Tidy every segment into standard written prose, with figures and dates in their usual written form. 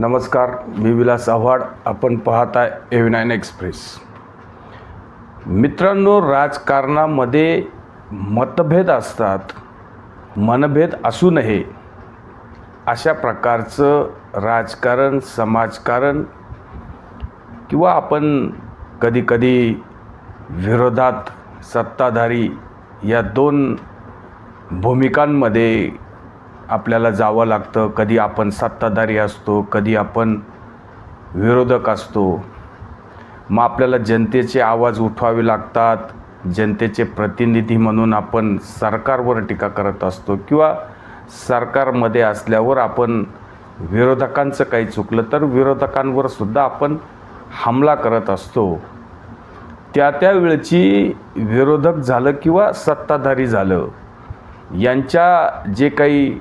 नमस्कार, मी विलास आव्हाड. आपण पाहत आहे A9 एक्सप्रेस. मित्रांनो, राजकारणामध्ये मतभेद असतात, मनभेद असू नये अशा प्रकारचं राजकारण, समाजकारण किंवा आपण कधीकधी विरोधात सत्ताधारी या दोन भूमिकांमध्ये आपल्याला जावं लागतं. कधी आपण सत्ताधारी असतो, कधी आपण विरोधक असतो. मग आपल्याला जनतेचे आवाज उठवावे लागतात. जनतेचे प्रतिनिधी म्हणून आपण सरकारवर टीका करत असतो किंवा सरकारमध्ये असल्यावर आपण विरोधकांचं काही चुकलं तर विरोधकांवर सुद्धा आपण हमला करत असतो. त्या वेळची विरोधक झालं किंवा सत्ताधारी झालं, यांच्या जे काही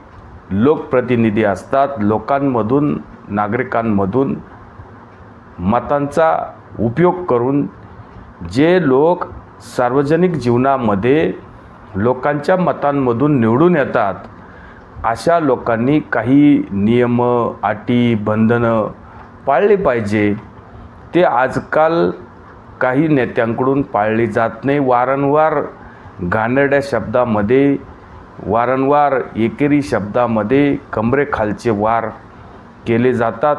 लोकप्रतिनिधी असतात, लोकांमधून, नागरिकांमधून मतांचा उपयोग करून जे लोक सार्वजनिक जीवनामध्ये लोकांच्या मतांमधून निवडून येतात, अशा लोकांनी काही नियम, अटी, बंधनं पाळली पाहिजे. ते आजकाल काही नेत्यांकडून पाळली जात नाही. वारंवार घाणेरड्या शब्दामध्ये, वारंवार एकेरी शब्दामध्ये कमरेखालचे वार केले जातात.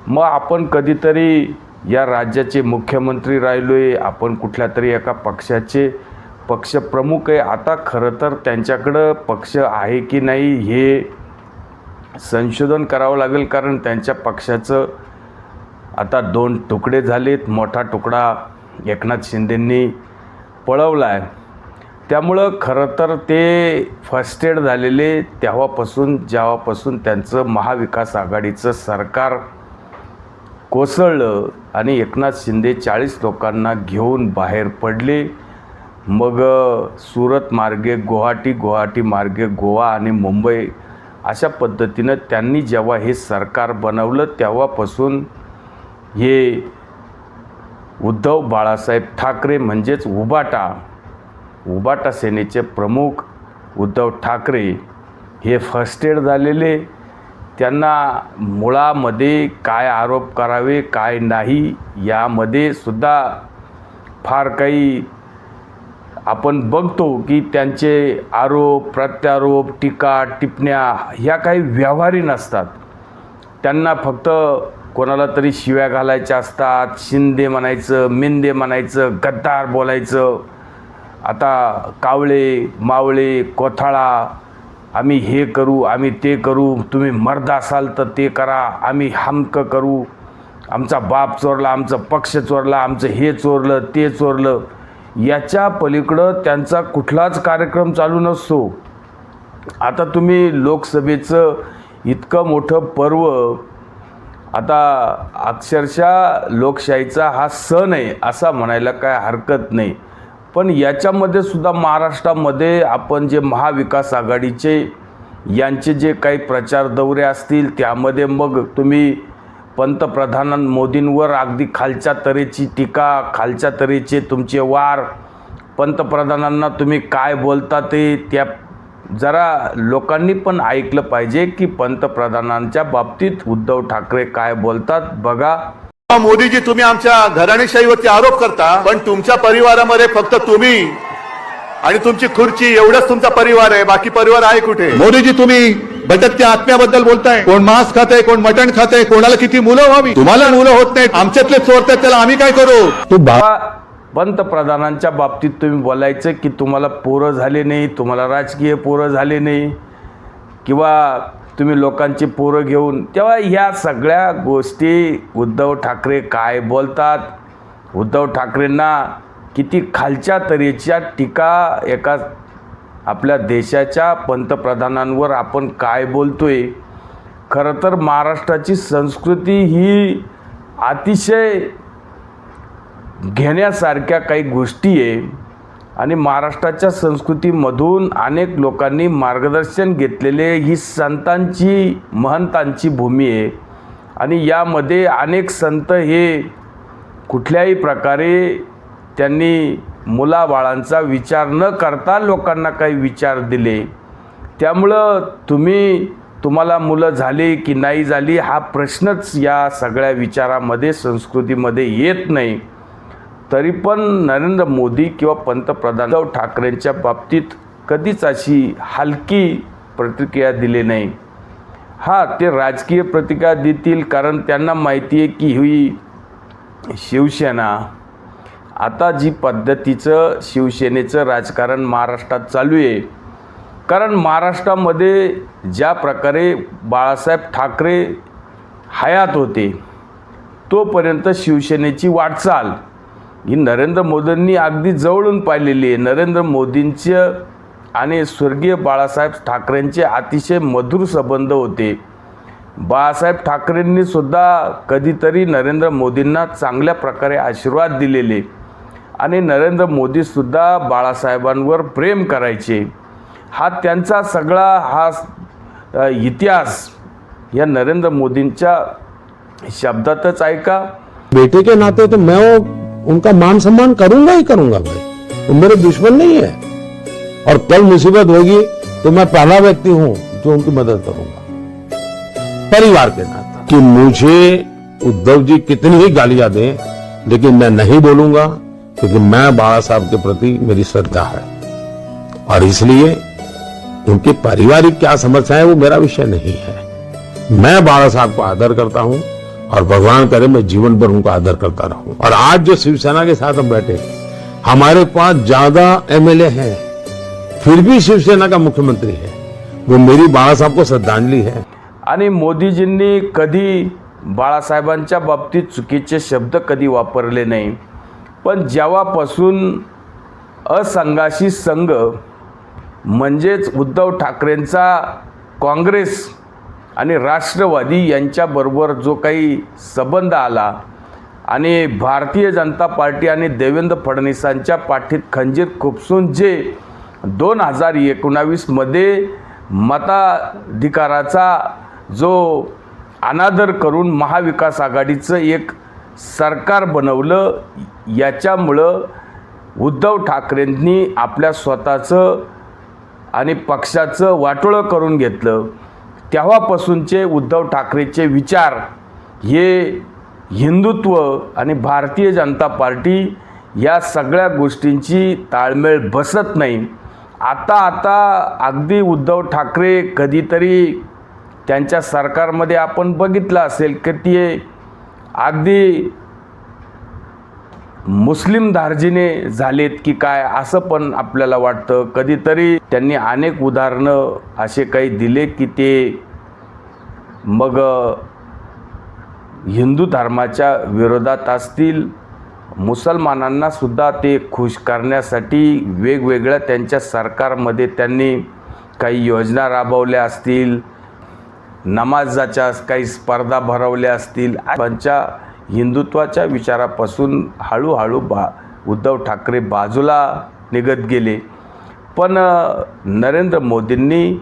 मग आपण कधीतरी या राज्याचे मुख्यमंत्री राहिलो आहे, आपण कुठल्या तरी एका पक्षाचे पक्षप्रमुख आहे. आता खरं तर त्यांच्याकडं पक्ष आहे की नाही हे संशोधन करावं लागेल, कारण त्यांच्या पक्षाचं आता 2 तुकडे झालेत. मोठा तुकडा एकनाथ शिंदेंनी पळवला आहे. त्यामुळं खरं तर ते फर्स्टेड झालेले जेव्हापासून त्यांचं महाविकास आघाडीचं सरकार कोसळलं आणि एकनाथ शिंदे 40 लोकांना घेऊन बाहेर पडले. मग सुरत मार्गे गुवाहाटी, गुवाहाटी मार्गे गोवा आणि मुंबई अशा पद्धतीनं त्यांनी जेव्हा हे सरकार बनवलं तेव्हापासून हे उद्धव बाळासाहेब ठाकरे म्हणजेच उबाटा सेनेचे प्रमुख उद्धव ठाकरे हे फर्स्टेड झालेले. त्यांना मुळामध्ये काय आरोप करावे, काय नाही यामध्ये सुद्धा फार काही आपण बघतो की त्यांचे आरोप, प्रत्यारोप, टीका, टिप्पण्या ह्या काही व्यवहारी नसतात. त्यांना फक्त कोणाला तरी शिव्या घालायच्या असतात. शिंदे म्हणायचं, मिंदे म्हणायचं, गद्दार बोलायचं. आता कावळे, मावळे, कोथाळा, आम्ही हे करू, आम्ही ते करू, तुम्ही मर्द असाल तर ते करा, आम्ही हमकं करू, आमचा बाप चोरला, आमचा पक्ष चोरला, आमचं हे चोरलं, ते चोरलं. याच्या पलीकडं त्यांचा कुठलाच कार्यक्रम चालू नसतो. आता तुम्ही लोकसभेचं इतकं मोठं पर्व, आता अक्षरशः लोकशाहीचा हा सण आहे असं म्हणायला काय हरकत नाही. पण याच्यामध्ये सुद्धा महाराष्ट्रामध्ये आपण जे महाविकास आघाडीचे यांचे जे काही प्रचार दौरे असतील त्यामध्ये मग तुम्ही पंतप्रधान मोदींवर अगदी खालच्या तऱ्हेची टीका, खालच्या तऱ्हेचे तुमचे वार, पंतप्रधानांना तुम्ही काय बोलता ते त्या जरा लोकांनी पण ऐकलं पाहिजे की पंतप्रधानांच्या बाबतीत उद्धव ठाकरे काय बोलतात. बघा, मोदीजी, तुम्ही आमच्या घराणेशाहीवरती आरोप करता, पण तुमच्या परिवारामध्ये फक्त तुम्ही आणि तुमची खुर्ची एवढंच तुमचा परिवार आहे. बाकी परिवार आहे कुठे? मोदीजी, तुम्ही भटकत्या आत्म्याबद्दल बोलताय. कोण मांस खाते, कोण मटण खाते, कोणाला किती मुलं व्हावी. तुम्हाला मुलं होत नाहीत, आमच्यातले चोरतात, त्याला आम्ही काय करू? पंतप्रधानांच्या बाबतीत तुम्ही बोलायचं की तुम्हाला पोरं झाले नाही, तुम्हाला राजकीय पोरं झाले नाही किंवा तुम्ही लोकांची पोरं घेऊन, तेव्हा ह्या सगळ्या गोष्टी उद्धव ठाकरे काय बोलतात, उद्धव ठाकरेंना किती खालच्या तऱ्हेच्या टीका एका आपल्या देशाच्या पंतप्रधानांवर आपण काय बोलतोय. खरं तर महाराष्ट्राची संस्कृती ही अतिशय घेण्यासारख्या काही गोष्टी आहे आणि महाराष्ट्राच्या संस्कृतीमधून अनेक लोकांनी मार्गदर्शन घेतलेले ही संतांची, महंतांची भूमी आहे. आणि यामध्ये अनेक संत हे कुठल्याही प्रकारे त्यांनी मुलाबाळांचा विचार न करता लोकांना काही विचार दिले. त्यामुळं तुम्ही तुम्हाला मुलं झाली की नाही झाली हा प्रश्नच या सगळ्या विचारामध्ये संस्कृतीमध्ये येत नाही. तरी पण नरेंद्र मोदी किंवा पंतप्रधान उद्धव ठाकरेंच्या बाबतीत कधीच अशी हलकी प्रतिक्रिया दिली नाही. हां, ते राजकीय प्रतिक्रिया देतील कारण त्यांना माहिती आहे की ही शिवसेना आता जी पद्धतीचं शिवसेनेचं राजकारण महाराष्ट्रात चालू आहे, कारण महाराष्ट्रामध्ये ज्या प्रकारे बाळासाहेब ठाकरे हयात होते तोपर्यंत शिवसेनेची वाटचाल ही नरेंद्र मोदींनी अगदी जवळून पाहिलेली आहे. नरेंद्र मोदींचं आणि स्वर्गीय बाळासाहेब ठाकरेंचे अतिशय मधुर संबंध होते. बाळासाहेब ठाकरेंनी सुद्धा कधीतरी नरेंद्र मोदींना चांगल्या प्रकारे आशीर्वाद दिलेले आणि नरेंद्र मोदीसुद्धा बाळासाहेबांवर प्रेम करायचे. हा त्यांचा सगळा हा इतिहास या नरेंद्र मोदींच्या शब्दातच आहे का? बेटे के नाते तो मैं उनका मान सम्मान करूंगा ही करूंगा भाई, वो मेरे दुश्मन नहीं है। और कल मुसीबत होगी तो मैं पहला व्यक्ति हूं जो उनकी मदद करूंगा परिवार के नाते। कि मुझे उद्धव जी कितनी ही गालियां दें लेकिन मैं नहीं बोलूंगा, क्योंकि मैं बाला साहब के प्रति मेरी श्रद्धा है और इसलिए उनके पारिवारिक क्या समस्या है वो मेरा विषय नहीं है। मैं बाला साहब को आदर करता हूं और भगवान करे मैं जीवन भर उनका आदर करता रहूं। और आज जो शिवसेना के साथ हम बैठे, हमारे पास ज्यादा एमएलए हैं फिर भी शिवसेना का मुख्यमंत्री है, वो मेरी बाला साहब को श्रद्धांजलि है। आणि मोदीजींनी कधी बाळासाहेबांच्या बाबतीत चुकीचे शब्द कधी वापरले नाही. पण जेव्हापासून असंघाशी संघ म्हणजेच उद्धव ठाकरेंचा काँग्रेस आणि राष्ट्रवादी यांच्याबरोबर जो काही संबंध आला आणि भारतीय जनता पार्टी आणि देवेंद्र फडणवीसांच्या पाठीत खंजीर खुपसून जे 2019 मध्ये मताधिकाराचा जो अनादर करून महाविकास आघाडीचं एक सरकार बनवलं, याच्यामुळं उद्धव ठाकरेंनी आपल्या स्वतःचं आणि पक्षाचं वाटोळं करून घेतलं. तेव्हापासूनचे उद्धव ठाकरेचे विचार हे हिंदुत्व आणि भारतीय जनता पार्टी या सगळ्या गोष्टींची ताळमेळ बसत नाही. आता अगदी उद्धव ठाकरे कधीतरी त्यांच्या सरकारमध्ये आपण बघितलं असेल की ते अगदी मुस्लिम धार्जिणे झालेत की काय असं पण आपल्याला वाटतं. कधीतरी त्यांनी अनेक उदाहरणं असे काही दिले की ते मग हिंदू धर्माच्या विरोधात असतील, मुसलमानांना सुद्धा ते खुश करण्यासाठी वेगवेगळ्या त्यांच्या सरकारमध्ये त्यांनी काही योजना राबवल्या असतील, नमाजाच्या काही स्पर्धा भरवल्या असतील. त्यांच्या हिंदुत्वाच्या विचारापासून हळूहळू उद्धव ठाकरे बाजूला निघत गेले. पण नरेंद्र मोदींनी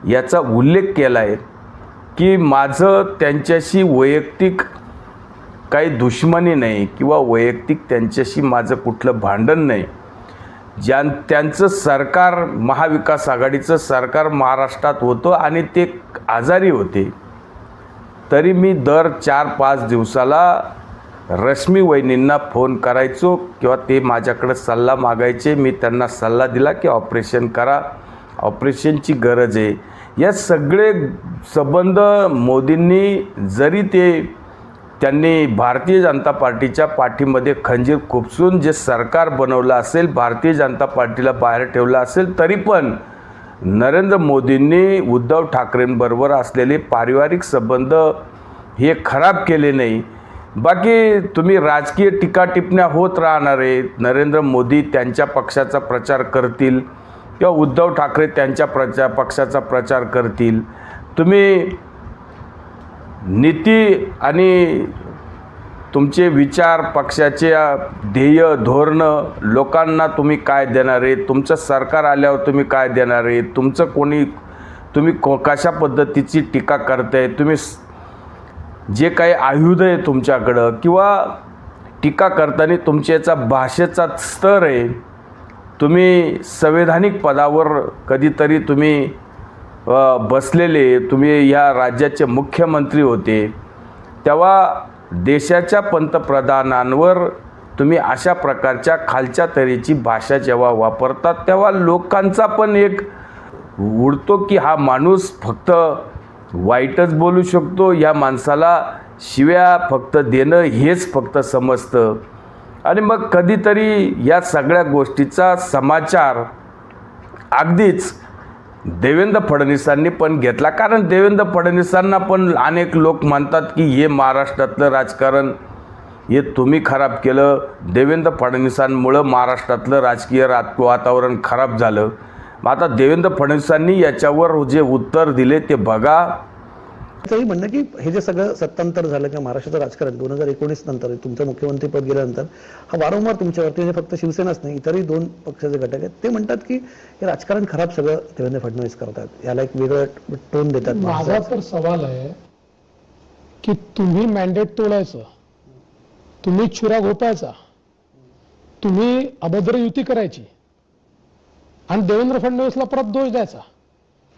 याचा उल्लेख केला आहे की माझं त्यांच्याशी वैयक्तिक काही दुश्मनी नाही किंवा वैयक्तिक त्यांच्याशी माझं कुठलं भांडण नाही. त्यांचं सरकार महाविकास आघाडीचं सरकार महाराष्ट्रात होतं आणि ते आजारी होते, तरी मी दर 4-5 दिवसाला रश्मी वहिनींना फोन करायचो किंवा ते माझ्याकडे सल्ला मागायचे. मी त्यांना सल्ला दिला की ऑपरेशन करा, ऑपरेशनची गरज आहे. या सगळे संबंध मोदींनी जरी त्यांनी भारतीय जनता पार्टीच्या पाठीमध्ये खंजीर खुपसून जे सरकार बनवलं असेल, भारतीय जनता पार्टीला बाहेर ठेवलं असेल, तरी पण नरेंद्र मोदींनी उद्धव ठाकरेंबरोबर असलेले पारिवारिक संबंध हे खराब केले नाही. बाकी तुम्ही राजकीय टीका टिप्पण्या होत राहणार आहेत. नरेंद्र मोदी त्यांच्या पक्षाचा प्रचार करतील किंवा उद्धव ठाकरे त्यांच्या पक्षाचा प्रचार करतील. तुम्ही नीती आणि तुमचे विचार, पक्षाचे ध्येय धोरणं लोकांना तुम्ही काय देणार आहे, तुमचं सरकार आल्यावर तुम्ही काय देणार आहे, तुम्ही कशा पद्धतीची टीका करताय, तुम्ही जे काही आयुध आहे तुमच्याकडं किंवा टीका करताना तुमच्याचा भाषेचा स्तर आहे, तुम्ही संवैधानिक पदावर कधीतरी तुम्ही बसलेले, तुम्ही या राज्याचे मुख्यमंत्री होते, तेव्हा देशाच्या पंतप्रधानांवर तुम्ही अशा प्रकारच्या खालच्या तऱ्हेची भाषा जेव्हा वापरतात, तेव्हा लोकांचा पण एक उडतो की हा माणूस फक्त वाईटच बोलू शकतो, या माणसाला शिव्या फक्त देणं हेच फक्त समजतं. आणि मग कधीतरी या सगळ्या गोष्टीचा समाचार अगदीच देवेंद्र फडणवीसांनी पण घेतला. कारण देवेंद्र फडणवीसांना पण अनेक लोक म्हणतात की हे महाराष्ट्रातलं राजकारण हे तुम्ही खराब केलं, देवेंद्र फडणवीसांमुळं महाराष्ट्रातलं राजकीय वातावरण खराब झालं. मग आता देवेंद्र फडणवीसांनी याच्यावर जे उत्तर दिले ते बघा. तरी म्हणणं की हे जे सगळं सत्तांतर झालं किंवा महाराष्ट्राचं राजकारण 2019 नंतर तुमचं मुख्यमंत्रीपद गेल्यानंतर हा वारंवार तुमच्यावरती, हे फक्त शिवसेनाच नाही इतरही 2 पक्षाचे घटक आहेत, ते म्हणतात की हे राजकारण खराब सगळं देवेंद्र फडणवीस करतात, याला एक वेगळं टोन देतात. माझा तर सवाल आहे की तुम्ही मॅन्डेट तोडायचं, तुम्ही चुरा घोपायचा, तुम्ही अभद्र युती करायची आणि देवेंद्र फडणवीसला परत दोष द्यायचा.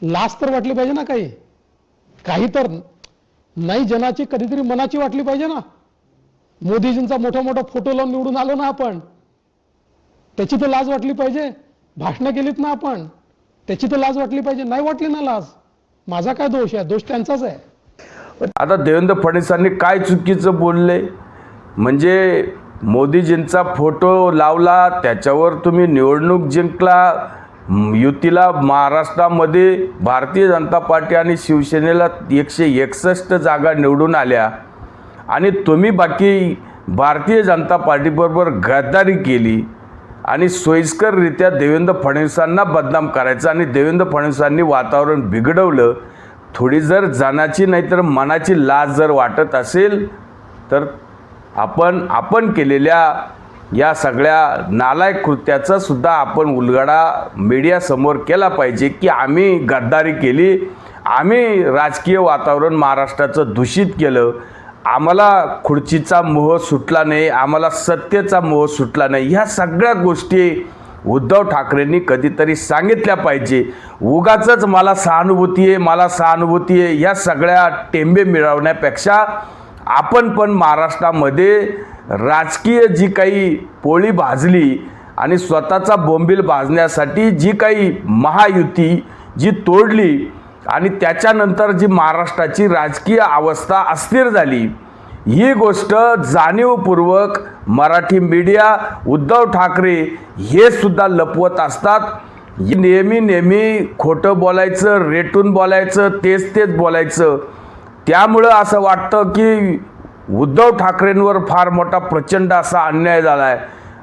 लाज तर वाटली पाहिजे ना, काही तर नाही, जनाची कधीतरी मनाची वाटली पाहिजे ना. मोदीजींचा मोठा मोठा फोटो लावून निवडून आलो ना आपण, त्याची तर लाज वाटली पाहिजे. भाषणं केलीत ना आपण, त्याची तर लाज वाटली पाहिजे. नाही वाटली ना लाज, माझा काय दोष आहे? दोष त्यांचाच आहे. आता देवेंद्र फडणवीसांनी काय चुकीचं बोलले? म्हणजे मोदीजींचा फोटो लावला, त्याच्यावर तुम्ही निवडणूक जिंकला, युतीला महाराष्ट्रामध्ये भारतीय जनता पार्टी आणि शिवसेनेला 161 जागा निवडून आल्या आणि तुम्ही बाकी भारतीय जनता पार्टीबरोबर गद्दारी केली आणि सोयीस्कररित्या देवेंद्र फडणवीसांना बदनाम करायचं आणि देवेंद्र फडणवीसांनी वातावरण बिघडवलं. थोडी जर जनाची नाही तर मनाची लाज जर वाटत असेल तर आपण केलेल्या या सगळ्या नालायक कृत्याचा सुद्धा आपण उलगडा मीडियासमोर केला पाहिजे की आम्ही गद्दारी केली, आम्ही राजकीय वातावरण महाराष्ट्राचं दूषित केलं, आम्हाला खुर्चीचा मोह सुटला नाही, आम्हाला सत्तेचा मोह सुटला नाही. ह्या सगळ्या गोष्टी उद्धव ठाकरेंनी कधीतरी सांगितल्या पाहिजे. उगाचच मला सहानुभूती आहे या सगळ्या टेंबे मिळवण्यापेक्षा आपण पण महाराष्ट्रामध्ये राजकीय जी काही पोळी भाजली आणि स्वतःचा बोंबील भाजण्यासाठी जी काही महायुती जी तोडली आणि त्याच्यानंतर जी महाराष्ट्राची राजकीय अवस्था अस्थिर झाली, ही गोष्ट जाणीवपूर्वक मराठी मीडिया, उद्धव ठाकरे हे सुद्धा लपवत असतात. नेहमी खोटं बोलायचं, रेटून बोलायचं, तेच बोलायचं. त्यामुळं असं वाटतं की उद्धव ठाकरेंवर फार मोठा प्रचंड असा अन्याय झाला आहे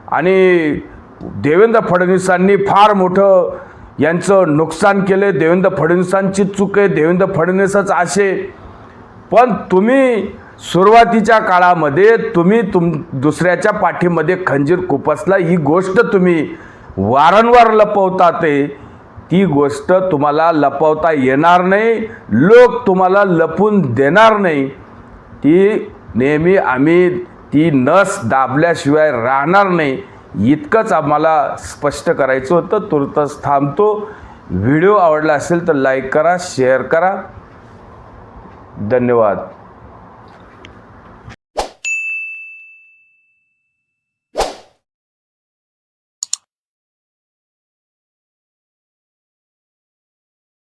आणि देवेंद्र फडणवीसांनी फार मोठं यांचं नुकसान केलं, देवेंद्र फडणवीसांची चूक आहे, देवेंद्र फडणवीसच असे. पण तुम्ही सुरुवातीच्या काळामध्ये दुसऱ्याच्या पाठीमध्ये खंजीर खुपसला, ही गोष्ट तुम्ही वारंवार लपवतात. ती गोष्ट तुम्हाला लपवता येणार नाही, लोक तुम्हाला लपून देणार नाही. ती नेहमी आम्ही ती नस दाबल्याशिवाय राहणार नाही, इतकंच आम्हाला स्पष्ट करायचं होतं. तुर्तच थांबतो. व्हिडिओ आवडला असेल तर लाईक करा, शेअर करा. धन्यवाद.